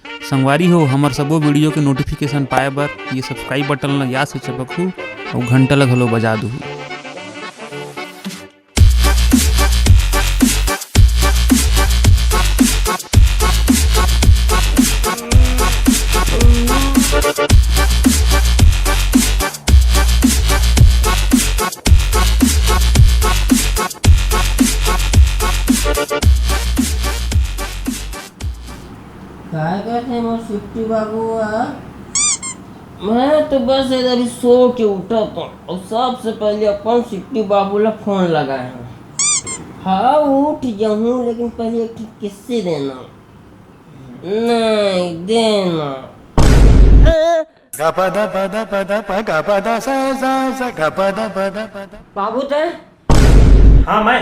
संगवारी हो हमर सबो वीडियो के नोटिफिकेशन पाए बर ये सब्सक्राइब बटन ल याद से चपकहू और घंटा ल घलो बजा दूँ। काय कहते हैं सिट्टी बाबू मैं तो बस अभी सो के उठा था और सबसे पहले अपन सिट्टी बाबू ला फोन लगाए हैं। हाँ उठ जाऊँ लेकिन पहले एक किससे देना नहीं देना। बाबू थे हाँ मैं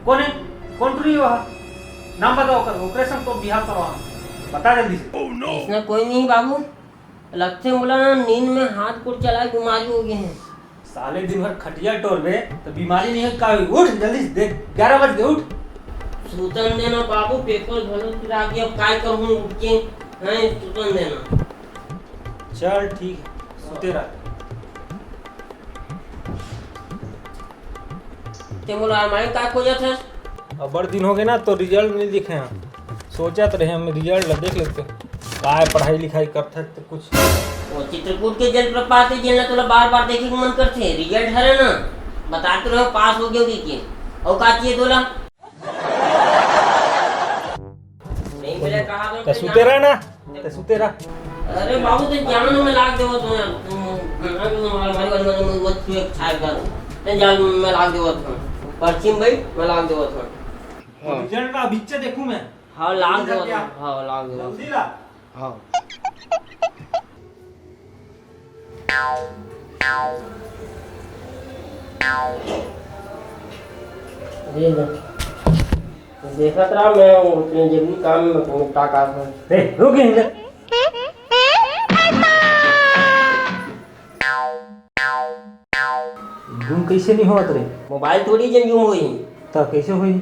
कौन है कौन रही हो नाम बताओ कर ऑपरेशन तो बिहार करवा बता जल्दी से। इसमें कोई नहीं बाबू लगते बोला ना नींद में हाथ को चला बीमारी हो गए हैं। साले दिन भर खटिया टोर में तो बीमारी नहीं है का उठ जल्दी से देख 11 बज गए उठ। सूतन देना बाबू पेपर भलो फिरा के अब काय कहूँ उठ के हैं सूतन देना। चल ठीक है सोते रह। ते बोला हमारे काय खोजा था अब बड़ दिन हो गए ना तो रिजल्ट नहीं दिखे हैं सोचा तो रहे हम रिजल्ट देख लेते काय पढ़ाई लिखाई करते तो कुछ वो चित्रकूट के जलप्रपात है जेला तोला बार-बार देखे के मन करथे रिजल्ट हरे ना बताते रहो पास हो गयो की और का चाहिए तोला नहीं मिले कहा तो सोते रह ना तो सोते रह। अरे बाबू तो जान में लाग देवो तो हमारे वो एक छाय कर ते जान में लाग देवो तो पर्ची में मैं लाग देवो तो रिजल्ट का बीच देखूं मैं। हां लाग देवो हां लाग देवो जल्दी ला। हां देखा था मैं अपने जरूरी काम में निपटा कर ए रुक इधर घूम कैसे नहीं होत रे मोबाइल थोड़ी जन यूं होई तो कैसे हुई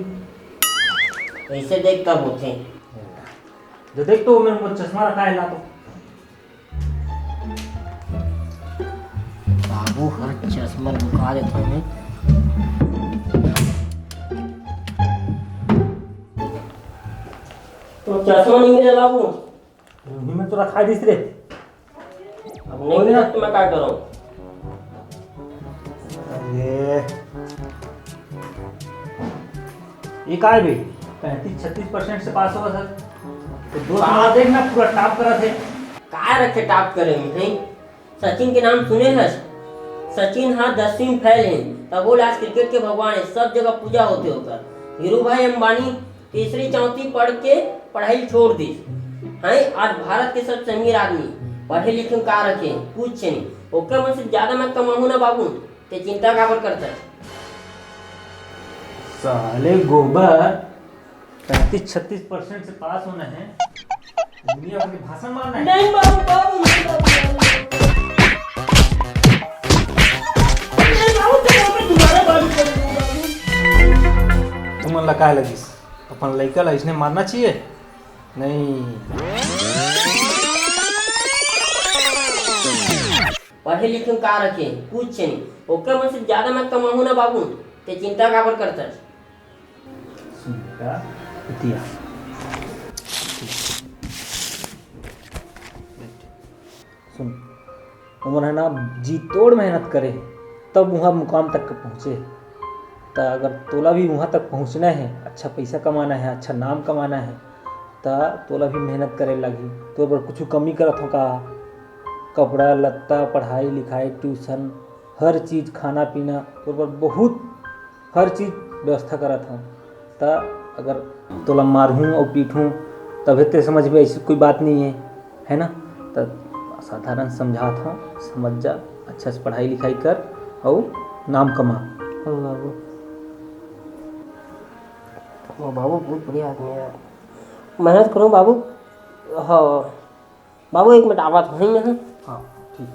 ऐसे देख कब होते जो देख तो मेरे को चश्मा रखा है ला तो बाबू हर चश्मा दिखा देता हूँ तो चश्मा नहीं मिला बाबू रूही में तो रखा दिस रे अब नहीं मिला तो मैं क्या करूँ अरे ये का है भाई 35-36% से पास होगा सर तो दो साल देखना पूरा टॉप करा थे क्या रखे टॉप करे हैं सचिन के नाम सुने हैं सचिन हाँ 10वीं फैल हैं तब बोले आज क्रिकेट के भगवान है सब जगह पूजा होते होकर हीरू भाई अंबानी तीसरी चौथी पढ़ के पढ़ाई छोड़ दी हैं आज भारत के सबसे अमीर आदमी पढ़े लिखे का रखे कुछ नहीं ओके मुझसे ज्यादा मैं कमाऊँ ना बाबू ते चिंता काबर करता है साले गोबर 35-36% से पास होना है दुनिया भर के भाषण मारना है नहीं बाबू बाबू नहीं बाबू नहीं बाबू तो मैं दोबारा बात कर दूंगा तुम लगा लगिस अपन लड़का ला इसने मारना चाहिए नहीं पढ़े लिखे का रखे कुछ नहीं ओके मुझसे ज्यादा मैं कमाऊँ ना बाबू ते चिंता काबर करता है सुनता इतिया सुन उम्र है ना जी तोड़ मेहनत करे तब वहाँ मुकाम तक पहुँचे तो अगर तोला भी वहाँ तक पहुँचना है अच्छा पैसा कमाना है अच्छा नाम कमाना है तो तोला भी मेहनत करे लगी तो पर कुछ कमी करत हो का कपड़ा लत्ता पढ़ाई लिखाई ट्यूशन हर चीज़ खाना पीना तो पर बहुत हर चीज़ व्यवस्था करत हूँ तो अगर तोला मारूँ और पीटूँ तभी तो समझ में ऐसी कोई बात नहीं है ना तो साधारण समझाता हूँ समझ जा अच्छा से पढ़ाई लिखाई कर और नाम कमा। बाबू वो बाबू बहुत बढ़िया आदमी है मेहनत करो बाबू। हाँ बाबू एक मिनट आवाज़ वहीं में है। हाँ ठीक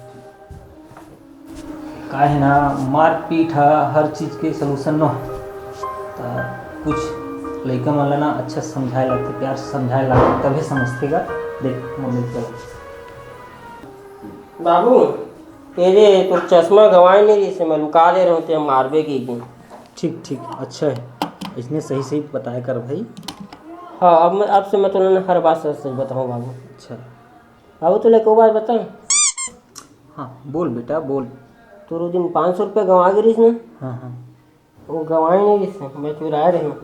का है ना मार पीट हर चीज़ के सलूशन न तो कुछ लड़का मन ला ना अच्छा समझाए लगते, प्यार से समझाए लगते, तभी समझतेगा। देख मम्मी चलो। बाबू तेरे तो चश्मा गंवाए नहीं रही से मैं लुका दे रहा हूँ ते मारबे की। ठीक ठीक अच्छा है, इसने सही सही बताया कर भाई। हाँ अब से मैं तुम्हें हर बात सच सच बताऊँ बाबू। अच्छा बाबू तुझे एक बात बता, हाँ बोल बेटा बोल। तो उस दिन 500 रुपये गंवा गिरीस ना, हाँ हाँ वो गंवाए नहीं रही से मैं चुराए रही हूँ।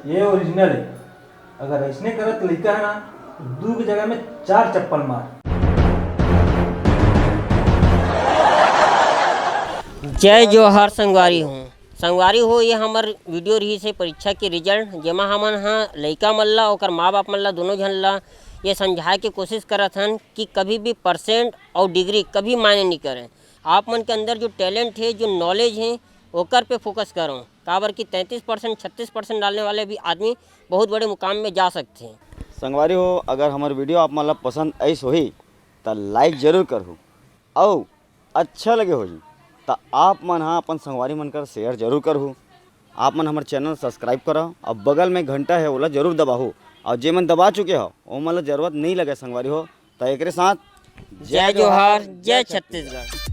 ये ओरिजिनल है, अगर ऐसने करत लड़का है ना 2 की जगह में 4 चप्पल मार। जय जोहार संगवारी हूँ। संगवारी हो ये हमार वीडियो रही से परीक्षा के रिजल्ट, जेमा हमन हाँ लइका मन ला ओकर माँ बाप मन ला दोनों जन ला ये समझाए के कोशिश करत हन कि कभी भी परसेंट और डिग्री कभी मायने नहीं करें। आप मन के अंदर जो टैलेंट है, जो नॉलेज है, ओकर पे फोकस करो। काबर कि 33% 36% डालने वाले भी आदमी बहुत बड़े मुकाम में जा सकते हैं। संगवारी हो, अगर हमार वीडियो आप मतलब पसंद ऐस होही तो लाइक जरूर करहु और अच्छा लगे होही तो आप मन हाँ अपन संगवारी मन कर शेयर जरूर करहु। आप मन हमारे चैनल सब्सक्राइब करो और बगल में घंटा है ओला जरूर दबाहू, और जे मन दबा चुके हो वो मतलब जरूरत नहीं लगे संगवारी हो तो एक साथ जय जोहार जय छत्तीसगढ़।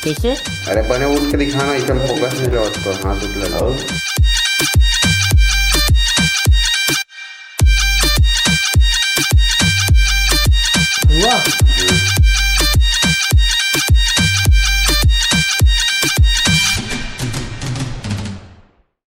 कैसे अरे पहले उठ के दिखाना, एकदम फोकस नहीं रहा, हाथ उठ लगाओ।